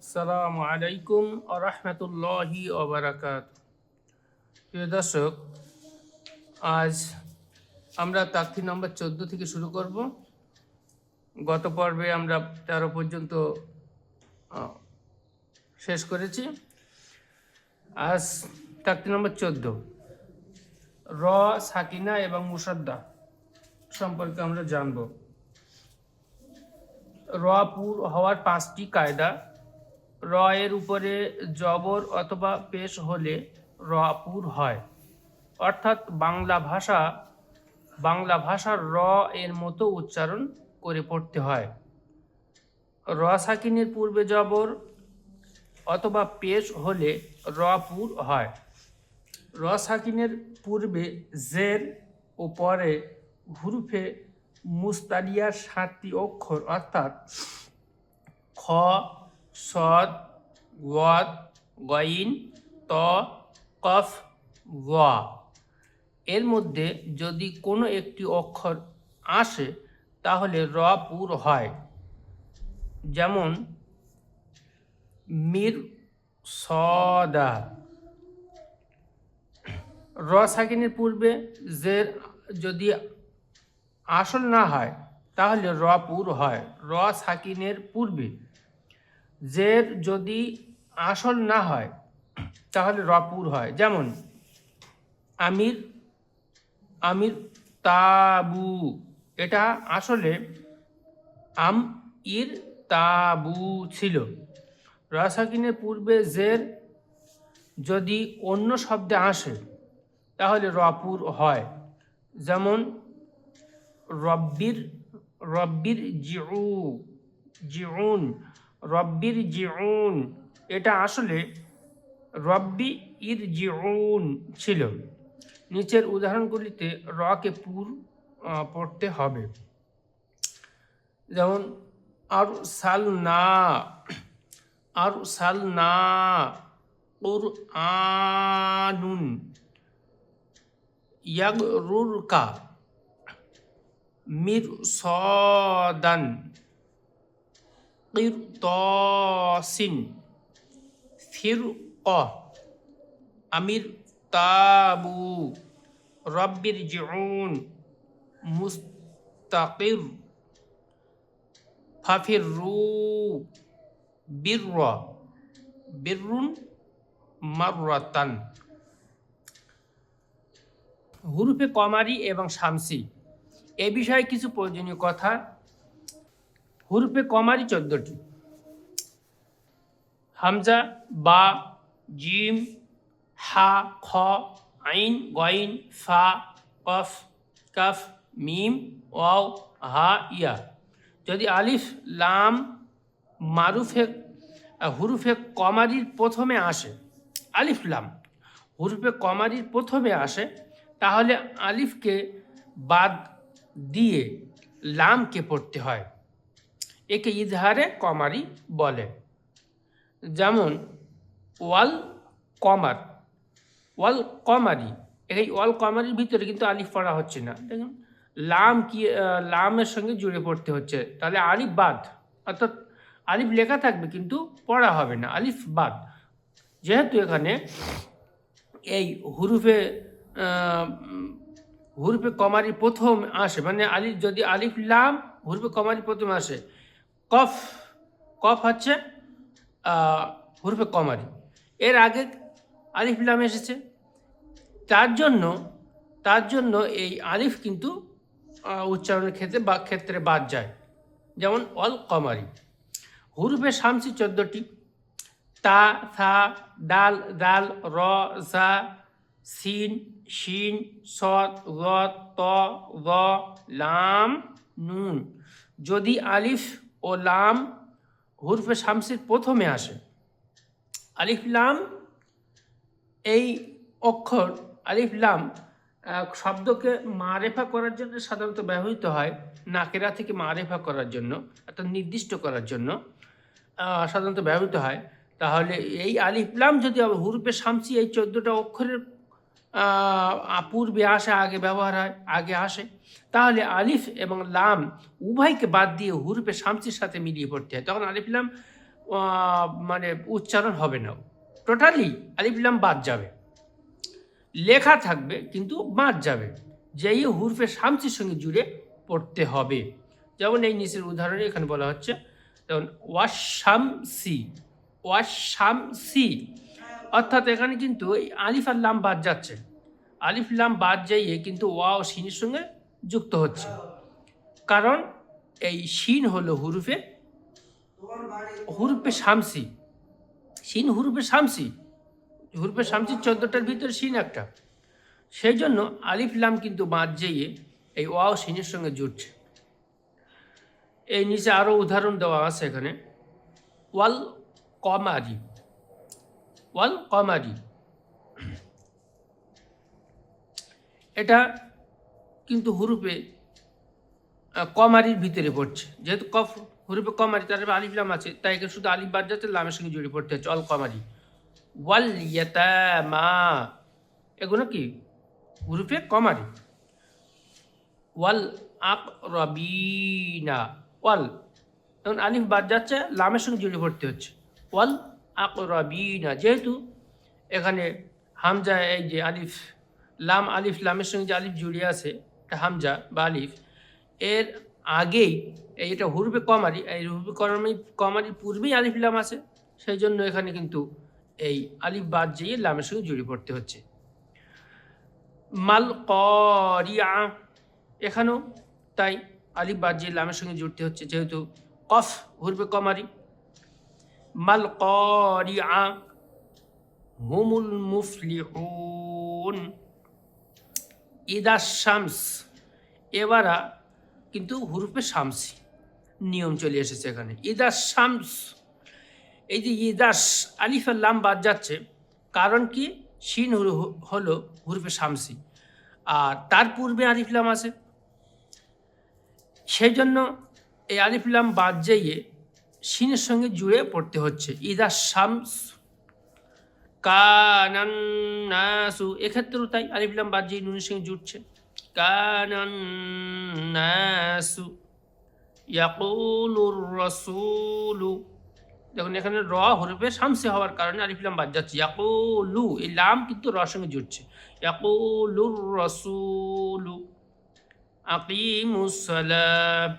আসসালামু আলাইকুম ওয়া রাহমাতুল্লাহি ওয়া বারাকাতুহু। প্রিয় দর্শক, আজ আমরা তাকতি নম্বর 14 থেকে শুরু করব। গত পর্বে আমরা 13 পর্যন্ত শেষ করেছি। আজ তাকতি নম্বর 14 র, সাকিনা এবং মুসাদ্দা সম্পর্কে আমরা জানব। র পুর হওয়ার 5টি কায়দা। র এর উপরে জবর অথবা পেশ হলে র পুর হয়, অর্থাৎ বাংলা ভাষার র এর মতো উচ্চারণ করে পড়তে হয়। র সাকিনের পূর্বে জবর অথবা পেশ হলে র পুর হয়। র সাকিনের পূর্বে জের ও পরে হুরুফে মুস্তারিয়ার 7টি অক্ষর অর্থাৎ খ, সদ, ওয়াদ, গইন, ত, কফ, ওয়া এর মধ্যে যদি কোনো একটি অক্ষর আসে তাহলে র পুর হয়। যেমন মির সদা। র সাকিনের পূর্বে জের যদি আসল না হয় তাহলে র পুর হয়। র সাকিনের পূর্বে জের যদি আসল না হয় তাহলে র পুর হয়। যেমন আমির তাবু, এটা আসলে আম ইর তাবু ছিল। র সাকিনের পূর্বে জের যদি অন্য শব্দে আসে তাহলে র পুর হয়। যেমন রব্বির জিউন, রব্বির জিউন, এটা আসলে রব্বি ইর জিউন ছিল। নিচের উদাহরণগুলিতে রকে পুর পড়তে হবে। যেমন আরসালনা কুরআনুন ইয়াগরুরকা মিরসাদান কিরতাসিন ফিরকা আমির তাবু রব্বির জিউন মুস্তাকির ফাফিরু বিররুন মাররাতান। হুরুফে কমারি এবং শামসি, এ বিষয়ে কিছু প্রয়োজনীয় কথা। হুরুফে কমারি 14টি: হামজা, বা, জিম, হা, খ, আইন, গইন, ফা, কফ, কাফ, মিম, ওয়াও, হা, ইয়া। যদি আলিফ লাম হুরুফে কমারির প্রথমে আসে, আলিফ লাম হুরুফে কমারির প্রথমে আসে, তাহলে আলিফকে বাদ দিয়ে লামকে পড়তে হয়। একে ইজহারে কমারি বলে। যেমন ওয়াল কমারি, এই ওয়াল কমারির ভিতরে কিন্তু আলিফ পড়া হচ্ছে না, দেখুন লামের সঙ্গে জুড়ে পড়তে হচ্ছে, তাহলে আলিফ বাদ, অর্থাৎ আলিফ লেখা থাকবে কিন্তু পড়া হবে না, আলিফ বাদ। যেহেতু এখানে এই হুরুফে কমারি প্রথম আসে, মানে যদি আলিফ লাম হুরুফে কমারি প্রথম আসে, কফ হচ্ছে হুরুফে কমারি, এর আগে আলিফ লাম এসেছে, তার জন্য এই আলিফ কিন্তু উচ্চারণের ক্ষেত্রে বাদ যায়। যেমন অল কমারি। হুরুফে শামসি 14টি: তা, থা, দাল, দাল, র, জা, সিন, শিন, সদ, গ, ত, গ, লাম, নুন। যদি আলিফ ও লাম হুরুফে শামসির প্রথমে আসে, আলিফ লাম, এই অক্ষর আলিফ লাম শব্দকে মারেফা করার জন্য সাধারণত ব্যবহৃত হয়, নাকেরা থেকে মারেফা করার জন্য, অর্থাৎ নির্দিষ্ট করার জন্য সাধারণত ব্যবহৃত হয়। তাহলে এই আলিফ লাম যদি হুরুফে শামসি এই 14টা অক্ষরের পূর্বে আসে, আগে আসে, তাহলে আলিফ এবং লাম উভয়কে বাদ দিয়ে হুরুফে শামসির সাথে মিলিয়ে পড়তে হয়। তখন আলিফ লাম মানে উচ্চারণ হবে না, টোটালি আলিফ লাম বাদ যাবে, লেখা থাকবে কিন্তু বাদ যাবে, যেই হুরফে শামসির সঙ্গে জুড়ে পড়তে হবে। যেমন এই নিচের উদাহরণে এখানে বলা হচ্ছে, যেমন ওয়াশামসি, ওয়াশামসি, অর্থাৎ এখানে কিন্তু এই আলিফ আর লাম বাদ যাচ্ছে, আলিফ লাম বাদ যাইয়ে কিন্তু ওয়া ও শিনের সঙ্গে যুক্ত হচ্ছে, কারণ এই শিন হলো হুরুফে শামসি, শিন হুরুফে শামসি, হুরুফে শামসির 14টার ভিতরে শিন একটা, সেই জন্য আলিফ লাম কিন্তু বাদ যাইয়ে এই ওয়া ও শিনের সঙ্গে জুড়ছে। এই নিচে আরও উদাহরণ দেওয়া আছে এখানে, ওয়াল কমারি, ওয়াল কমারি, এটা কিন্তু হুরুফে কমারির ভিতরে পড়ছে, যেহেতু কফ হুরুফে কমারি, তার আলিফ লাম আছে, তাই এখানে শুধু আলিফ বাদ যাচ্ছে, লামের সঙ্গে জুড়ে পড়তে হচ্ছে, অল কমারি। ওয়াল ইয়াতামা, এগুলো কি হুরুফে কমারি। ওয়াল আকরাবিনা, ওয়াল, এখন আলিফ বাদ যাচ্ছে, লামের সঙ্গে জুড়ে পড়তে হচ্ছে, ওয়াল আকরাবিনা, যেহেতু এখানে হামজা, এই যে আলিফ লাম, আলিফ লামের সঙ্গে যে আলিফ জুড়ে আছে হামজা বা আলিফ, এর আগেই এটা হুরুফে কমারি, এই হুরুফে কমারির পূর্বেই আলিফ লাম আছে, সেই জন্য এখানে কিন্তু এই আলিফ বাদ যেয়ে লামের সঙ্গে জুড়ে পড়তে হচ্ছে। মাল করিয়া, এখানেও তাই আলিফ বাদ যেয়ে লামের সঙ্গে জুড়তে হচ্ছে, যেহেতু কফ হুরুফে কমারি। মাল করিয়া হুমুল মুফলিহুন, ইদা শামস, এবারা কিন্তু হুরুফে শামসি নিয়ম চলে এসেছে এখানে, ইদা শামস, এই যে ইদাস আলিফ আর লাম বাদ যাচ্ছে, কারণ কি শিন হলো হুরুফে শামসি, আর তার পূর্বে আলিফ লাম আছে, সেই জন্য এই আলিফ লাম বাদ যাইয়ে শিনের সঙ্গে জুড়ে পড়তে হচ্ছে, ইদা শামস। কানান্নাসু, এক্ষেত্রেও তাই আলিফ লাম বাদ যাইয়ে নুনের সঙ্গে জুড়ছে, কানান্নাসু। ইয়াকুলুর রাসূলু, দেখুন এখানে র হরফে শামসি হওয়ার কারণে আলিফ লাম বাদ যাচ্ছে, ইয়াকুলু, এই লাম কিন্তু র সঙ্গে জুড়ছে, ইয়াকুলুর রাসূলু। আকিমুস সালাহ,